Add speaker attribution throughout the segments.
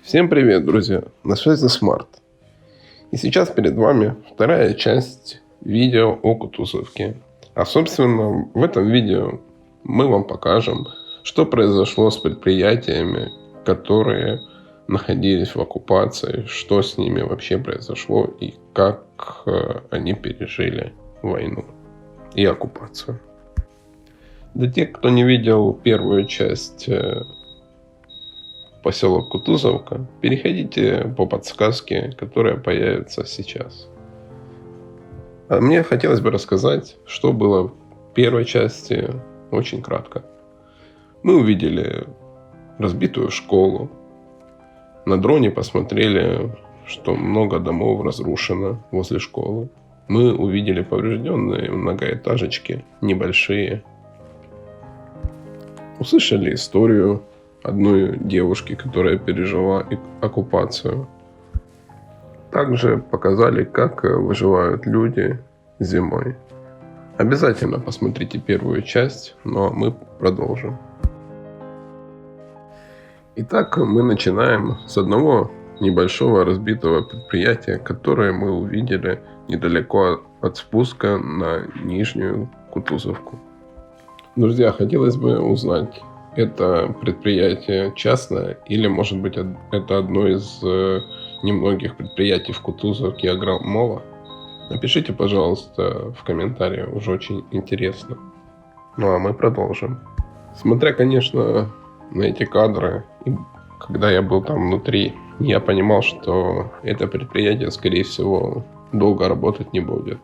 Speaker 1: Всем привет, друзья! На связи Смарт. И сейчас перед вами вторая часть видео о Кутузовке. А собственно в этом видео мы вам покажем, что произошло с предприятиями, которые находились в оккупации, что с ними вообще произошло и как они пережили войну и оккупацию. Для тех, кто не видел первую часть поселок Кутузовка, переходите по подсказке, которая появится сейчас. А мне хотелось бы рассказать, что было в первой части, очень кратко. Мы увидели разбитую школу. На дроне посмотрели, что много домов разрушено возле школы. Мы увидели поврежденные многоэтажечки, небольшие. Услышали историю одной девушки, которая пережила оккупацию. Также показали, как выживают люди зимой. Обязательно посмотрите первую часть, но мы продолжим. Итак, мы начинаем с одного небольшого разбитого предприятия, которое мы увидели недалеко от спуска на Нижнюю Кутузовку. Друзья, хотелось бы узнать, это предприятие частное или, может быть, это одно из немногих предприятий в Кутузовке агромола? Напишите, пожалуйста, в комментариях, уже очень интересно. Ну а мы продолжим. Смотря, конечно, на эти кадры, и когда я был там внутри, я понимал, что это предприятие, скорее всего, долго работать не будет,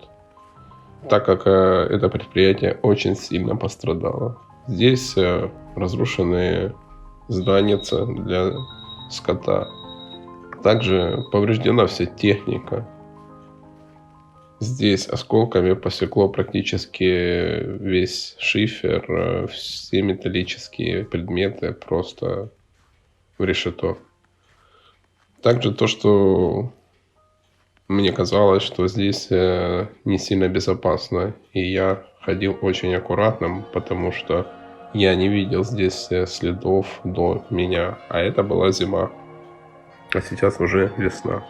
Speaker 1: так как это предприятие очень сильно пострадало. Здесь разрушенные здания для скота. Также повреждена вся техника. Здесь осколками посекло практически весь шифер, все металлические предметы просто в решето. Также то, что мне казалось, что здесь не сильно безопасно. И я ходил очень аккуратным, потому что я не видел здесь следов до меня. А это была зима. А сейчас уже весна.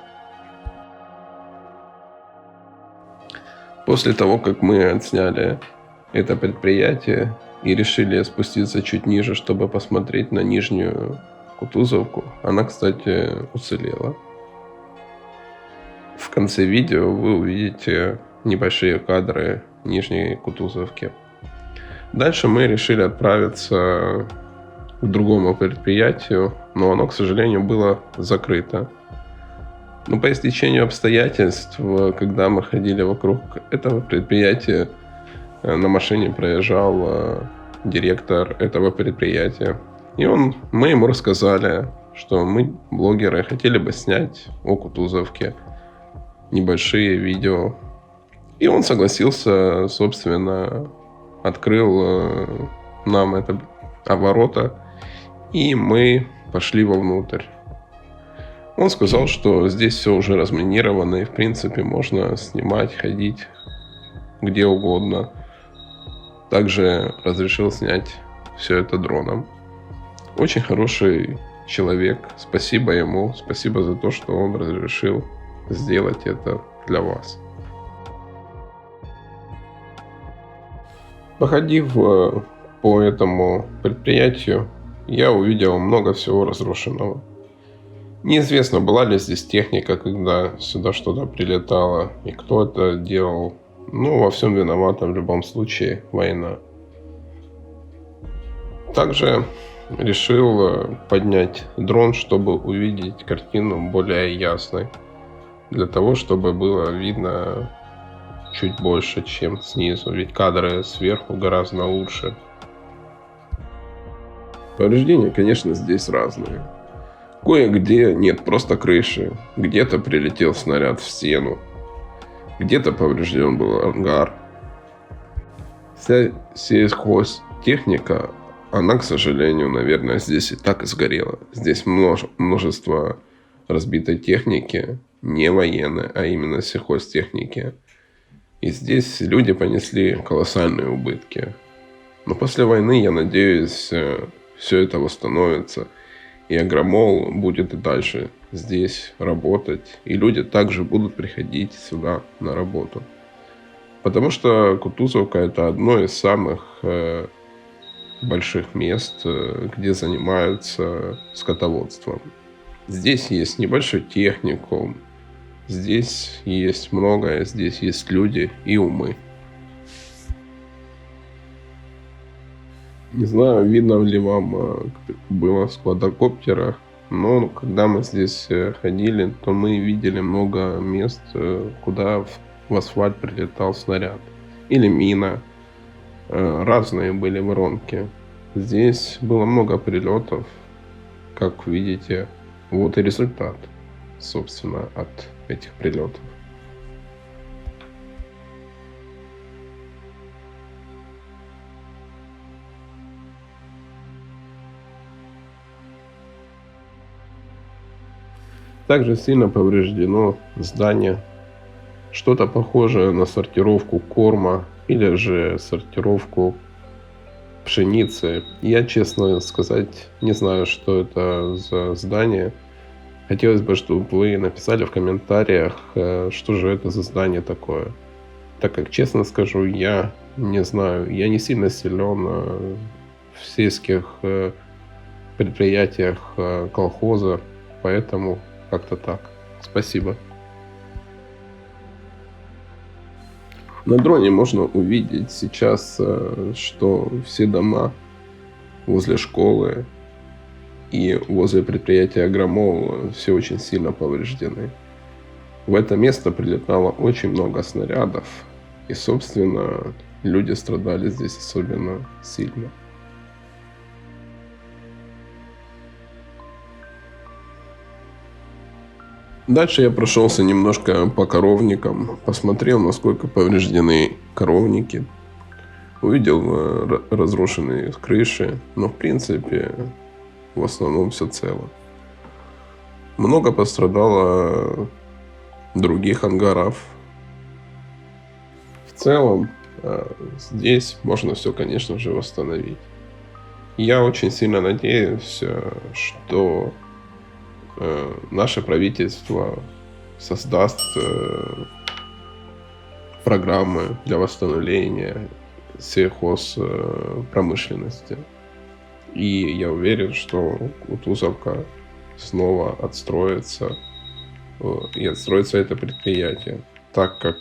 Speaker 1: После того, как мы отсняли это предприятие и решили спуститься чуть ниже, чтобы посмотреть на Нижнюю Кутузовку, она, кстати, уцелела. В конце видео вы увидите небольшие кадры Нижней Кутузовки. Дальше мы решили отправиться к другому предприятию, но оно, к сожалению, было закрыто. Но по истечению обстоятельств, когда мы ходили вокруг этого предприятия, на машине проезжал директор этого предприятия. И мы ему рассказали, что мы, блогеры, хотели бы снять о Кутузовке небольшие видео. И он согласился, собственно, открыл нам это ворота, и мы пошли вовнутрь. Он сказал, что здесь все уже разминировано, и в принципе можно снимать, ходить где угодно. Также разрешил снять все это дроном. Очень хороший человек. Спасибо ему. Спасибо за то, что он разрешил сделать это для вас. Походив по этому предприятию, я увидел много всего разрушенного. Неизвестно, была ли здесь техника, когда сюда что-то прилетало, и кто это делал. Ну, во всем виновата в любом случае война. Также решил поднять дрон, чтобы увидеть картину более ясной. Для того, чтобы было видно чуть больше, чем снизу. Ведь кадры сверху гораздо лучше. Повреждения, конечно, здесь разные. Кое-где нет просто крыши. Где-то прилетел снаряд в стену. Где-то поврежден был ангар. Вся сельхозтехника, она, к сожалению, наверное, здесь и так и сгорела. Здесь множество разбитой техники, не военной, а именно сельхозтехники. И здесь люди понесли колоссальные убытки. Но после войны, я надеюсь, все это восстановится. И Агромол будет и дальше здесь работать. И люди также будут приходить сюда на работу. Потому что Кутузовка — это одно из самых больших мест, где занимаются скотоводством. Здесь есть небольшой техникум, здесь есть многое, здесь есть люди и умы. Не знаю, видно ли вам было с квадрокоптера, но когда мы здесь ходили, то мы видели много мест, куда в асфальт прилетал снаряд или мина. Разные были воронки. Здесь было много прилетов, как видите. Вот и результат, собственно, от этих прилетов. Также сильно повреждено здание. Что-то похожее на сортировку корма или же сортировку пшеницы. Я, честно сказать, не знаю, что это за здание. Хотелось бы, чтобы вы написали в комментариях, что же это за здание такое. Так как, честно скажу, я не знаю. Я не сильно силен в сельских предприятиях колхоза, поэтому как-то так. Спасибо. На дроне можно увидеть сейчас, что все дома возле школы и возле предприятия Агромол все очень сильно повреждены. В это место прилетало очень много снарядов, и, собственно, люди страдали здесь особенно сильно. Дальше я прошелся немножко по коровникам, посмотрел, насколько повреждены коровники. Увидел разрушенные крыши, но в принципе в основном все цело. Много пострадало других ангаров. В целом здесь можно все, конечно же, восстановить. Я очень сильно надеюсь, что наше правительство создаст программы для восстановления сельхозпромышленности. И я уверен, что Кутузовка снова отстроится, и отстроится это предприятие, так как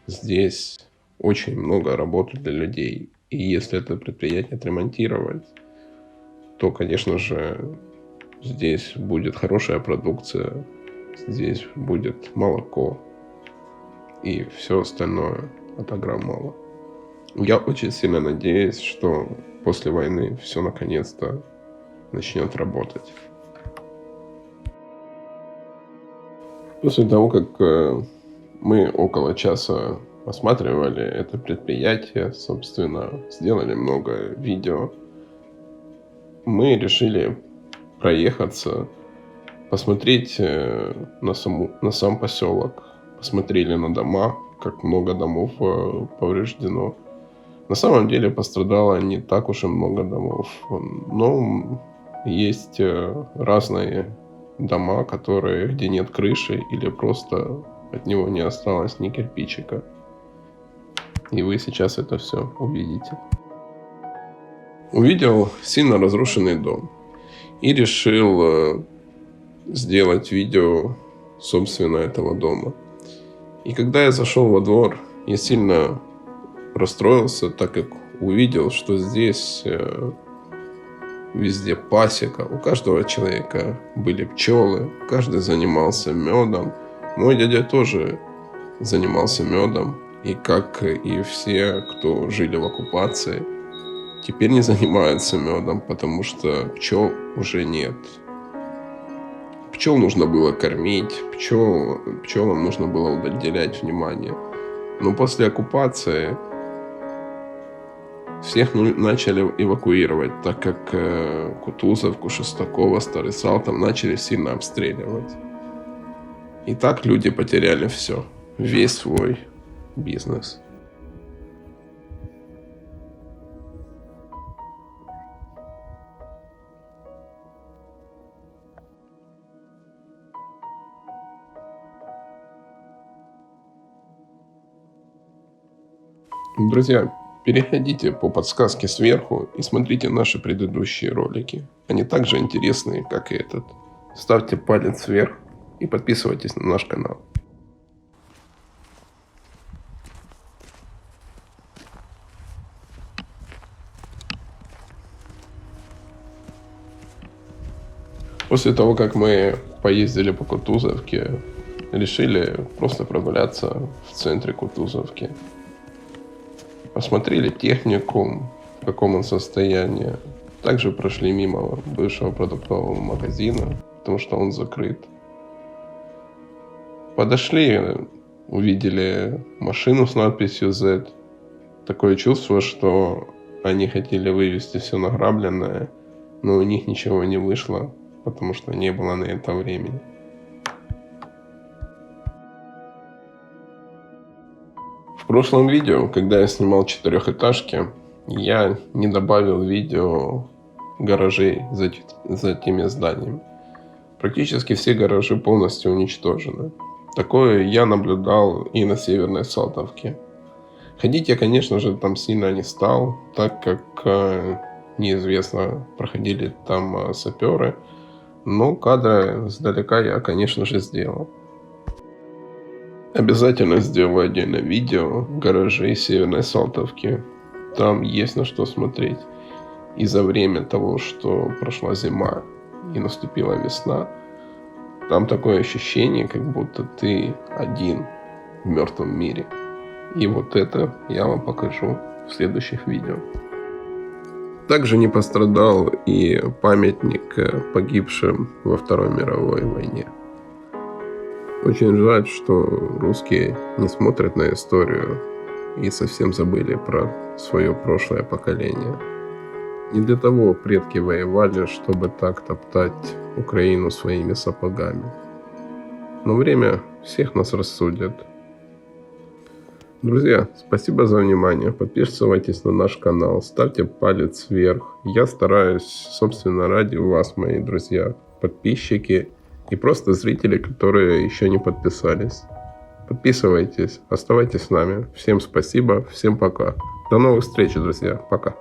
Speaker 1: здесь очень много работы для людей. И если это предприятие отремонтировать, то, конечно же, здесь будет хорошая продукция, здесь будет молоко и все остальное от Агромола. Я очень сильно надеюсь, что после войны все наконец-то начнет работать. После того, как мы около часа осматривали это предприятие, собственно, сделали много видео, мы решили проехаться, посмотреть на сам поселок. Посмотрели на дома, как много домов повреждено. На самом деле пострадало не так уж и много домов, но есть разные дома, где нет крыши или просто от него не осталось ни кирпичика. И вы сейчас это все увидите. Увидел сильно разрушенный дом и решил сделать видео, собственно, этого дома. И когда я зашел во двор, я сильно расстроился, так как увидел, что здесь везде пасека. У каждого человека были пчелы, каждый занимался медом. Мой дядя тоже занимался медом. И как и все, кто жили в оккупации, теперь не занимаются медом, потому что пчел уже нет. Пчел нужно было кормить, пчелам нужно было уделять внимание. Но после оккупации всех начали эвакуировать, так как Кутузовку, Шестаково, Старый Салтов начали сильно обстреливать. И так люди потеряли все, весь свой бизнес. Друзья, переходите по подсказке сверху и смотрите наши предыдущие ролики. Они также интересные, как и этот. Ставьте палец вверх и подписывайтесь на наш канал. После того, как мы поездили по Кутузовке, решили просто прогуляться в центре Кутузовки. Посмотрели техникум, в каком он состоянии. Также прошли мимо бывшего продуктового магазина, потому что он закрыт. Подошли, увидели машину с надписью Z. Такое чувство, что они хотели вывести все награбленное, но у них ничего не вышло, потому что не было на это времени. В прошлом видео, когда я снимал четырехэтажки, я не добавил видео гаражей за теми зданиями. Практически все гаражи полностью уничтожены. Такое я наблюдал и на Северной Салтовке. Ходить я, конечно же, там сильно не стал, так как неизвестно, проходили там саперы. Но кадры сдалека я, конечно же, сделал. Обязательно сделаю отдельное видео гаражей Северной Салтовки. Там есть на что смотреть. И за время того, что прошла зима и наступила весна, там такое ощущение, как будто ты один в мертвом мире. И вот это я вам покажу в следующих видео. Также не пострадал и памятник погибшим во Второй мировой войне. Очень жаль, что русские не смотрят на историю и совсем забыли про свое прошлое поколение. Не для того предки воевали, чтобы так топтать Украину своими сапогами. Но время всех нас рассудит. Друзья, спасибо за внимание. Подписывайтесь на наш канал, ставьте палец вверх. Я стараюсь, собственно, ради вас, мои друзья, подписчики и просто зрители, которые еще не подписались. Подписывайтесь, оставайтесь с нами. Всем спасибо, всем пока. До новых встреч, друзья. Пока.